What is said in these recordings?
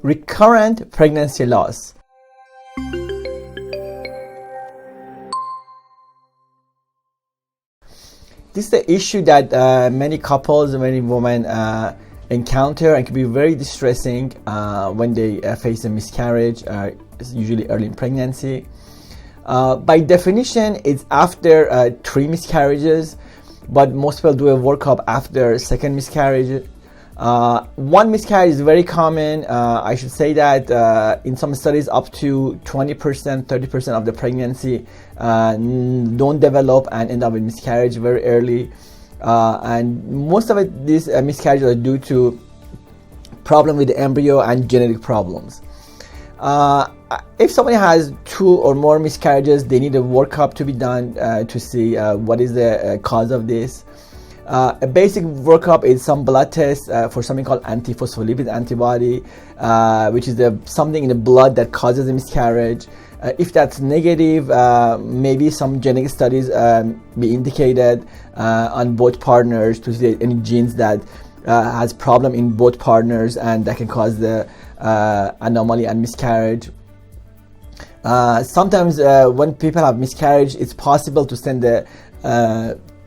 recurrent pregnancy loss. This is the issue that many couples and many women encounter, and can be very distressing when they face a miscarriage, usually early in pregnancy. By definition, it's after 3 miscarriages, but most people do a workup after second miscarriage. 1 miscarriage is very common. I should say that in some studies up to 20%, 30% of the pregnancy don't develop and end up with miscarriage very early. And most of these miscarriages are due to problem with the embryo and genetic problems. If somebody has 2 or more miscarriages, they need a workup to be done to see what is the cause of this. A basic workup is some blood test for something called antiphospholipid antibody, which is something in the blood that causes a miscarriage. If that's negative, maybe some genetic studies be indicated on both partners to see any genes that has problem in both partners and that can cause the anomaly and miscarriage. Sometimes when people have miscarriage, it's possible to send the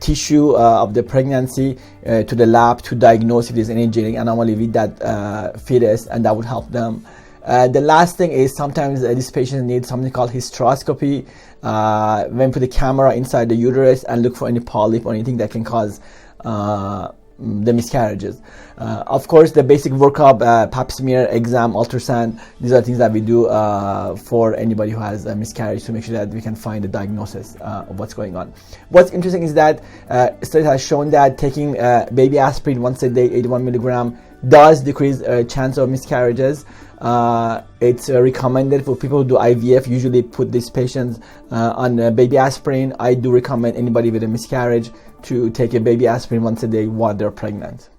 tissue of the pregnancy to the lab to diagnose if there's any genetic anomaly with that fetus, and that would help them. The last thing is sometimes these patients need something called hysteroscopy, when put the camera inside the uterus and look for any polyp or anything that can cause the miscarriages. Of course, the basic workup, pap smear, exam, ultrasound, these are things that we do for anybody who has a miscarriage to make sure that we can find the diagnosis of what's going on. What's interesting is that studies have shown that taking baby aspirin once a day, 81 milligram, does decrease chance of miscarriages. It's recommended for people who do IVF, usually put these patients on baby aspirin. I do recommend anybody with a miscarriage to take a baby aspirin once a day while they're pregnant.